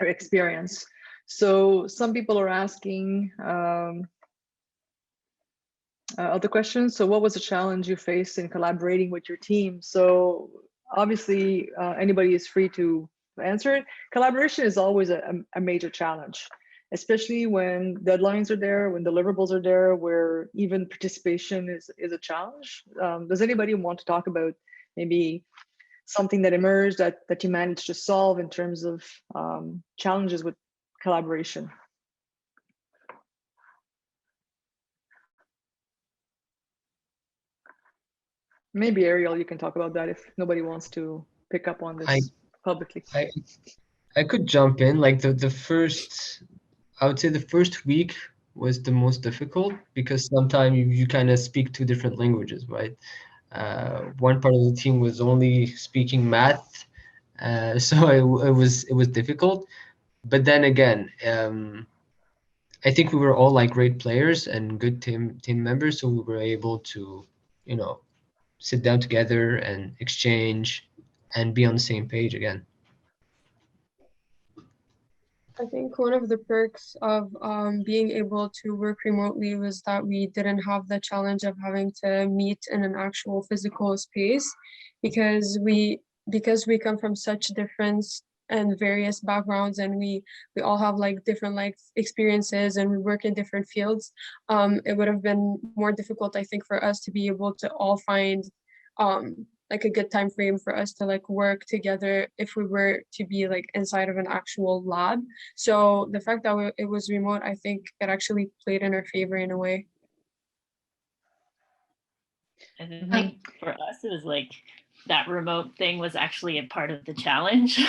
experience. So some people are asking other questions. So what was the challenge you faced in collaborating with your team? So obviously anybody is free to answer it. Collaboration is always a major challenge, especially when deadlines are there, when deliverables are there, where even participation is a challenge. Does anybody want to talk about maybe something that emerged that you managed to solve in terms of challenges with collaboration? Maybe Ariel, you can talk about that if nobody wants to pick up on this publicly. I could jump in. Like the first, I would say the first week was the most difficult because sometimes you kind of speak two different languages, right? One part of the team was only speaking math, so it was difficult. But then again, I think we were all like great players and good team members, so we were able to, you know, sit down together and exchange and be on the same page again. I think one of the perks of being able to work remotely was that we didn't have the challenge of having to meet in an actual physical space because we come from such different and various backgrounds, and we all have like different like experiences, and we work in different fields. It would have been more difficult, I think, for us to be able to all find like a good time frame for us to like work together if we were to be like inside of an actual lab. So the fact that it was remote, I think it actually played in our favor in a way. I think for us, it was like that remote thing was actually a part of the challenge.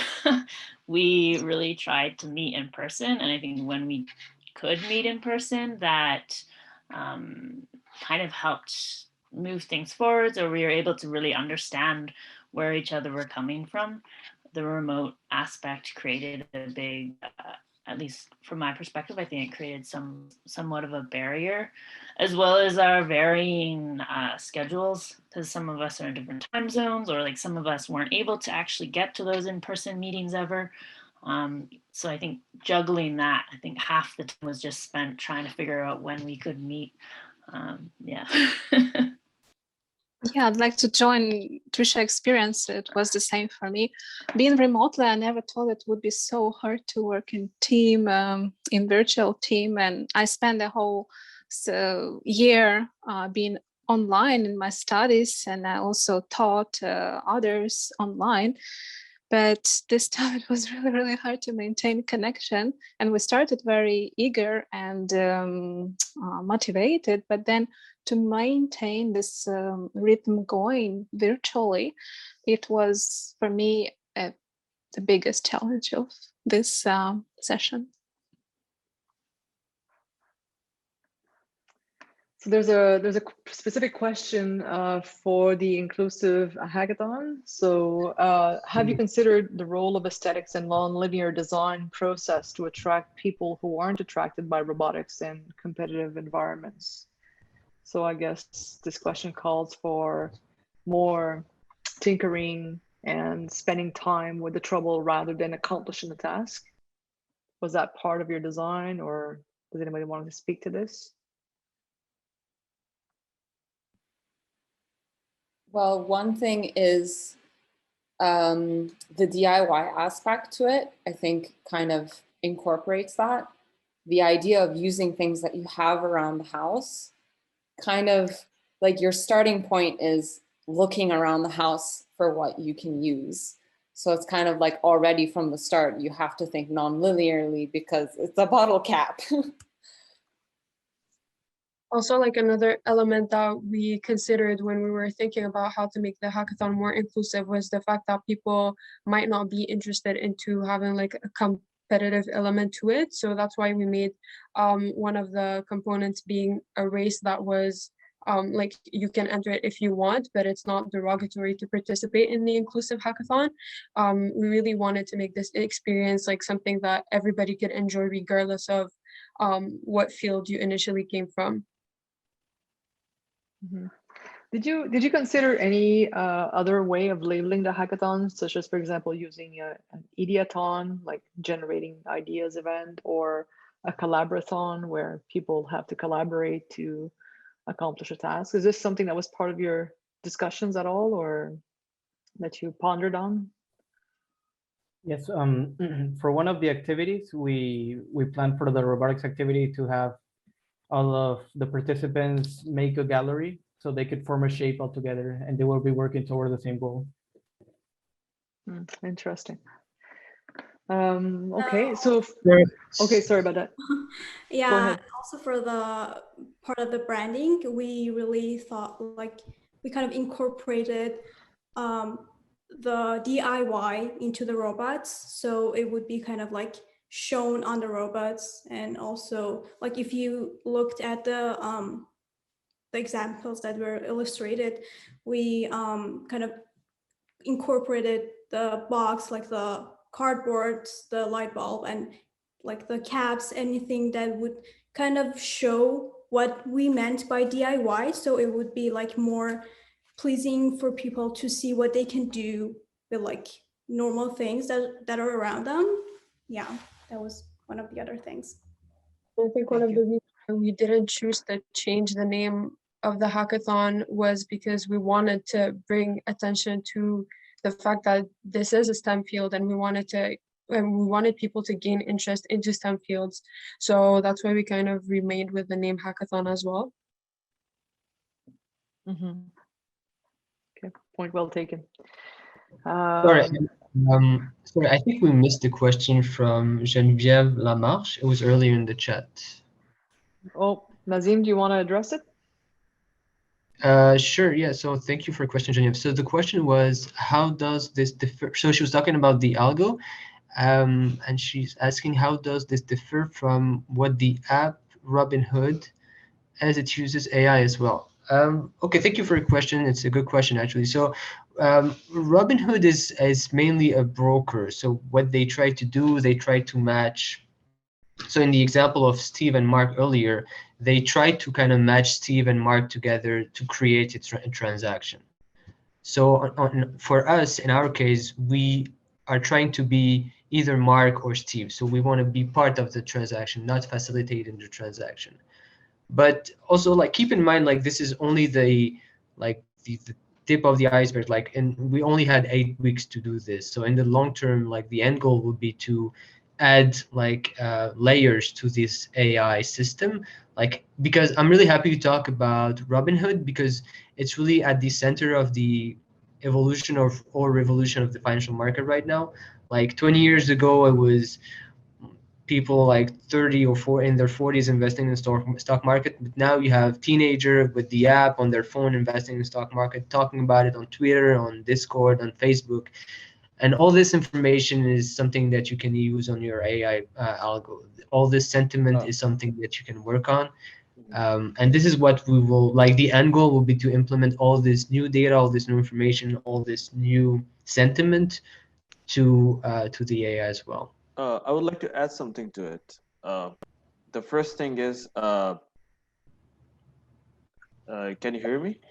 We really tried to meet in person. And I think when we could meet in person, that kind of helped move things forward, or we were able to really understand where each other were coming from. The remote aspect created a big, at least from my perspective, I think it created somewhat of a barrier, as well as our varying schedules, because some of us are in different time zones, or like some of us weren't able to actually get to those in-person meetings ever. So I think juggling that, I think half the time was just spent trying to figure out when we could meet. Yeah. Yeah, I'd like to join Trisha's experience. It was the same for me. Being remotely, I never thought it would be so hard to work in team, in virtual team. And I spent the whole year being online in my studies, and I also taught others online. But this time it was really, really hard to maintain connection. And we started very eager and motivated, but then to maintain this rhythm going virtually, it was for me the biggest challenge of this session. So there's a specific question for the inclusive hackathon. So have you considered the role of aesthetics and non-linear design process to attract people who aren't attracted by robotics in competitive environments? So I guess this question calls for more tinkering and spending time with the trouble rather than accomplishing the task. Was that part of your design, or does anybody want to speak to this? Well, one thing is the DIY aspect to it, I think kind of incorporates that. The idea of using things that you have around the house, kind of like your starting point is looking around the house for what you can use. So it's kind of like already from the start, you have to think non-linearly because it's a bottle cap. Also, like another element that we considered when we were thinking about how to make the hackathon more inclusive was the fact that people might not be interested into having like a competitive element to it. So that's why we made one of the components being a race that was like you can enter it if you want, but it's not derogatory to participate in the inclusive hackathon. We really wanted to make this experience like something that everybody could enjoy regardless of what field you initially came from. Mm-hmm. Did you consider any other way of labeling the hackathon, such as, for example, using an ideathon, like generating ideas event, or a collaborathon where people have to collaborate to accomplish a task? Is this something that was part of your discussions at all, or that you pondered on? Yes, for one of the activities, we planned for the robotics activity to have all of the participants make a gallery so they could form a shape all together, and they will be working toward the same goal. Interesting. Okay, so okay, sorry about that. Yeah, Go ahead. also for the part of the branding, we really thought like we kind of incorporated the DIY into the robots, so it would be kind of like shown on the robots, and also like if you looked at the examples that were illustrated, we kind of incorporated the box, like the cardboard, the light bulb, and like the caps, anything that would kind of show what we meant by DIY. So it would be like more pleasing for people to see what they can do with like normal things that are around them. Yeah, that was one of the other things. I think one of the reasons we didn't choose to change the name of the hackathon was because we wanted to bring attention to the fact that this is a STEM field, and we wanted people to gain interest into STEM fields. So that's why we kind of remained with the name hackathon as well. Okay, point well taken. Sorry, I think we missed the question from Geneviève Lamarche. It was earlier in the chat. Oh, Nazim, do you want to address it? Sure, yeah. So thank you for your question, Geneviève. So the question was, how does this differ? So she was talking about the algo, and she's asking, how does this differ from what the app Robinhood, as it uses AI as well? Okay, thank you for your question. It's a good question, actually. So Robinhood is mainly a broker. So what they try to do, they try to match. So in the example of Steve and Mark earlier, they try to kind of match Steve and Mark together to create a transaction. So for us, in our case, we are trying to be either Mark or Steve. So we want to be part of the transaction, not facilitating the transaction. But also, like, keep in mind, like, this is only the tip of the iceberg, like, and we only had 8 weeks to do this. So in the long term, like, the end goal would be to add like layers to this AI system, like, because I'm really happy to talk about Robinhood, because it's really at the center of the evolution or revolution of the financial market right now. Like 20 years ago, it was people like 30 or 40 in their 40s investing in the stock market. But now you have teenager with the app on their phone investing in the stock market, talking about it on Twitter, on Discord, on Facebook. And all this information is something that you can use on your AI algo. All this sentiment is something that you can work on. And this is what we will, like, the end goal will be to implement all this new data, all this new information, all this new sentiment to the AI as well. I would like to add something to it. The first thing is, can you hear me?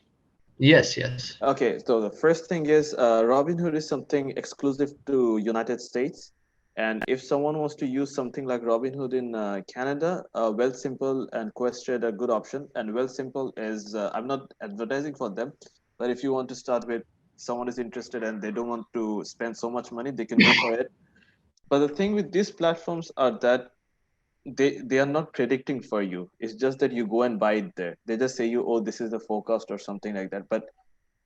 Yes, yes. Okay, so the first thing is Robinhood is something exclusive to United States. And if someone wants to use something like Robinhood in Canada, Wealthsimple and Questrade are good option. And Wealthsimple is, I'm not advertising for them, but if you want to start with, someone is interested and they don't want to spend so much money, they can go for it. But the thing with these platforms are that they are not predicting for you. It's just that you go and buy it there. They just say you, oh, this is the forecast or something like that. But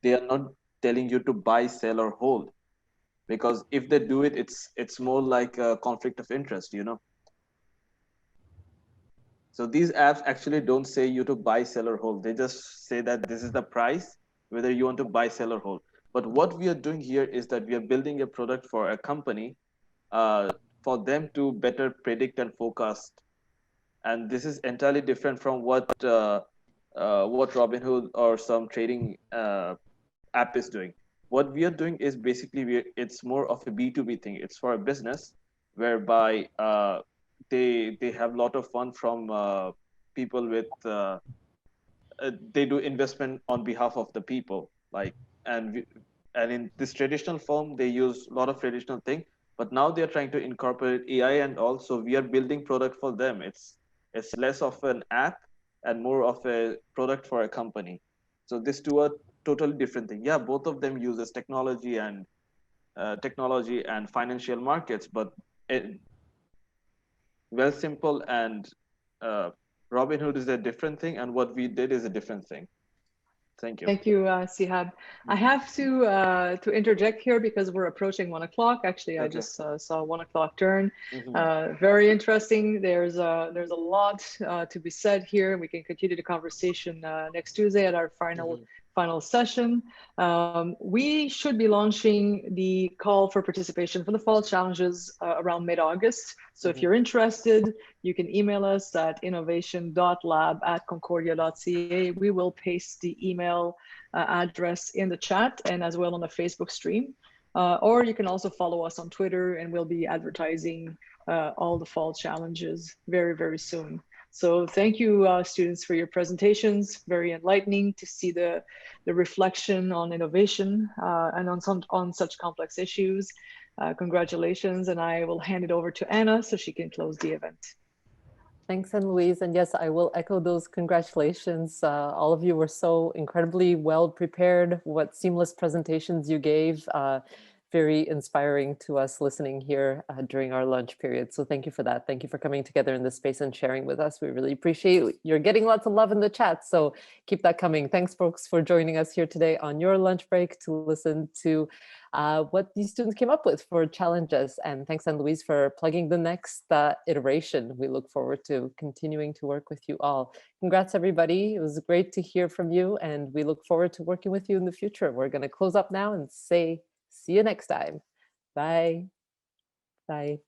they are not telling you to buy, sell, or hold, because if they do it, it's more like a conflict of interest, you know. So these apps actually don't say you to buy, sell, or hold. They just say that this is the price, whether you want to buy, sell, or hold. But what we are doing here is that we are building a product for a company, for them to better predict and forecast. And this is entirely different from what Robinhood or some trading app is doing. What we are doing is basically it's more of a B2B thing. It's for a business whereby they have a lot of fun from people with they do investment on behalf of the people, like, and in this traditional form they use a lot of traditional thing, but now they are trying to incorporate AI, and also we are building product for them. It's less of an app and more of a product for a company. So these two are totally different thing. Yeah, both of them uses technology and financial markets, but Wealthsimple and Robinhood is a different thing, and what we did is a different thing. Thank you. Thank you, Sihab. I have to interject here because we're approaching 1 o'clock. Actually, I just saw 1 o'clock turn. Very interesting. There's a lot to be said here. We can continue the conversation next Tuesday at our final session. We should be launching the call for participation for the fall challenges around mid-August. So if you're interested, you can email us at innovation.lab@concordia.ca. We will paste the email address in the chat and as well on the Facebook stream. Or you can also follow us on Twitter, and we'll be advertising all the fall challenges very, very soon. So thank you, students, for your presentations. Very enlightening to see the reflection on innovation and on such complex issues. Congratulations, and I will hand it over to Anna so she can close the event. Thanks, Anne-Louise. And yes, I will echo those congratulations. All of you were so incredibly well prepared. What seamless presentations you gave. Very inspiring to us listening here during our lunch period. So thank you for that. Thank you for coming together in this space and sharing with us. We really appreciate you're getting lots of love in the chat. So keep that coming. Thanks, folks, for joining us here today on your lunch break to listen to what these students came up with for challenges. And thanks, Anne-Louise, for plugging the next iteration. We look forward to continuing to work with you all. Congrats, everybody. It was great to hear from you, and we look forward to working with you in the future. We're going to close up now and say, see you next time. Bye. Bye.